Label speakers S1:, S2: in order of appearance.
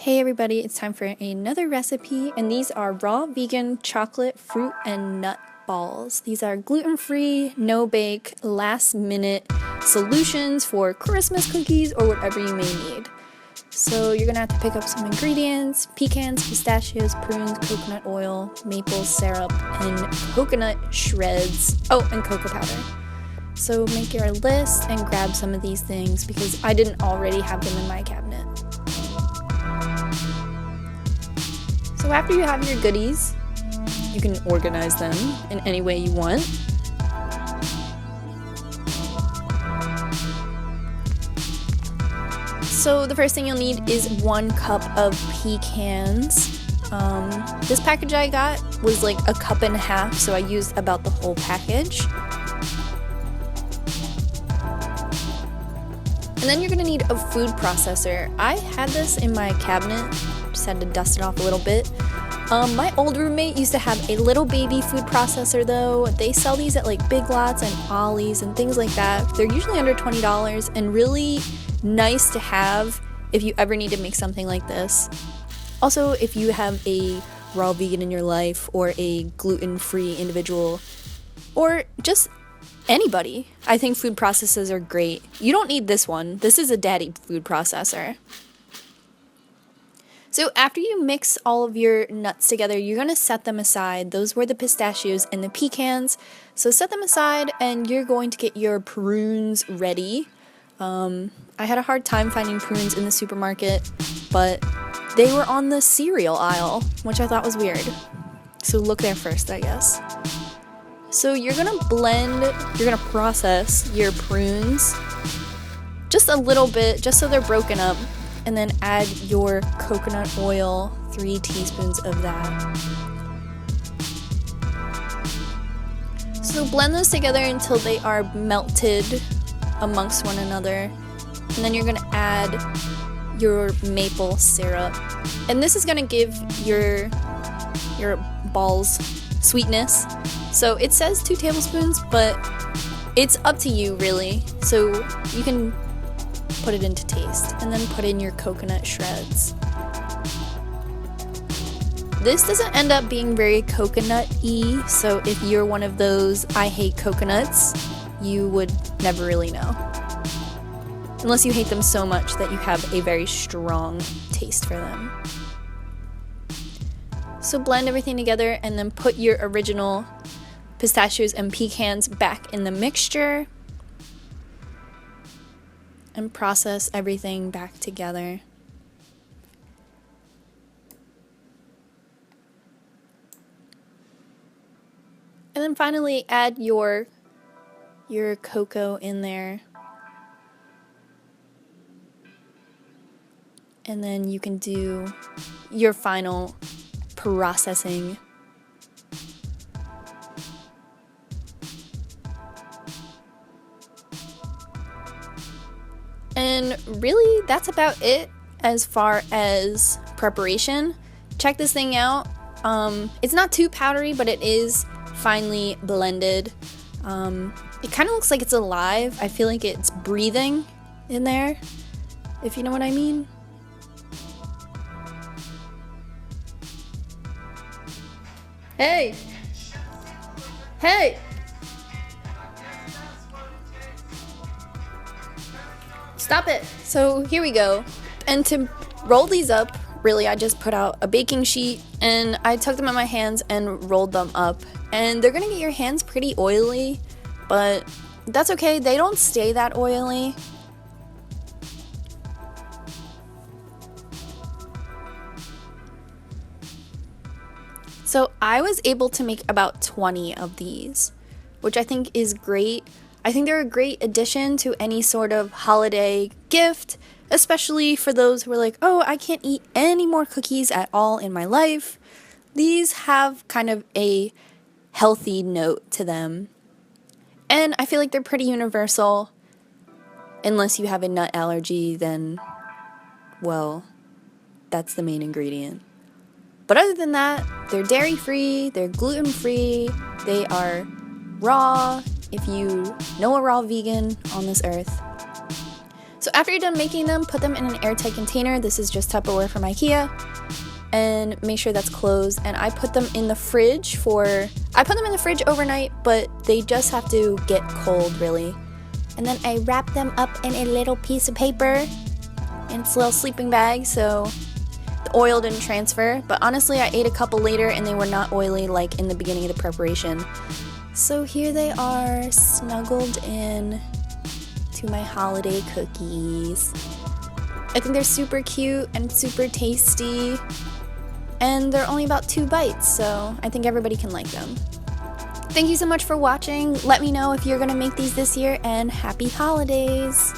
S1: Hey everybody, it's time for another recipe, and these are raw vegan chocolate, fruit, and nut balls. These are gluten-free, no-bake, last-minute solutions for Christmas cookies or whatever you may need. So you're gonna have to pick up some ingredients: pecans, pistachios, prunes, coconut oil, maple syrup, and coconut shreds. Oh, and cocoa powder. So make your list and grab some of these things because I didn't already have them in my cabinet. So after you have your goodies, you can organize them in any way you want. So the first thing you'll need is 1 cup of pecans. This package I got was like 1.5 cups, so I used about the whole package. And then you're gonna need a food processor. I had this in my cabinet, just had to dust it off a little bit. My old roommate used to have a little baby food processor though. They sell these at like Big Lots and Ollie's and things like that. They're usually under $20 and really nice to have if you ever need to make something like this. Also, if you have a raw vegan in your life or a gluten-free individual or just anybody, I think food processors are great. You don't need this one. This is a daddy food processor. So after you mix all of your nuts together, you're going to set them aside. Those were the pistachios and the pecans. So set them aside and you're going to get your prunes ready. I had a hard time finding prunes in the supermarket, but they were on the cereal aisle, which I thought was weird. So look there first, I guess. So you're going to process your prunes just a little bit, just so they're broken up. And then add your coconut oil, 3 teaspoons of that. So blend those together until they are melted amongst one another. And then you're gonna add your maple syrup. And this is gonna give your balls sweetness. So it says 2 tablespoons, but it's up to you really. So you can put it into taste, and then put in your coconut shreds. This doesn't end up being very coconut-y, so if you're one of those I hate coconuts, you would never really know. Unless you hate them so much that you have a very strong taste for them. So blend everything together and then put your original pistachios and pecans back in the mixture. And process everything back together. And then finally add your cocoa in there. And then you can do your final processing. And really, that's about it as far as preparation. Check this thing out. It's not too powdery, but it is finely blended. It kind of looks like it's alive. I feel like it's breathing in there, if you know what I mean. Hey! Hey! Stop it! So here we go. And to roll these up, really I just put out a baking sheet and I took them in my hands and rolled them up. And they're gonna get your hands pretty oily, but that's okay, they don't stay that oily. So I was able to make about 20 of these, which I think is great. I think they're a great addition to any sort of holiday gift, especially for those who are like, oh, I can't eat any more cookies at all in my life. These have kind of a healthy note to them. And I feel like they're pretty universal. Unless you have a nut allergy, then, well, that's the main ingredient. But other than that, they're dairy-free, they're gluten-free, they are raw, if you know a raw vegan on this earth. So after you're done making them, put them in an airtight container. This is just Tupperware from IKEA. And make sure that's closed. And I put them in the fridge overnight, but they just have to get cold, really. And then I wrap them up in a little piece of paper in its little sleeping bag, so the oil didn't transfer. But honestly, I ate a couple later and they were not oily like in the beginning of the preparation. So here they are, snuggled in to my holiday cookies. I think they're super cute and super tasty. And they're only about 2 bites, so I think everybody can like them. Thank you so much for watching. Let me know if you're gonna make these this year, and happy holidays!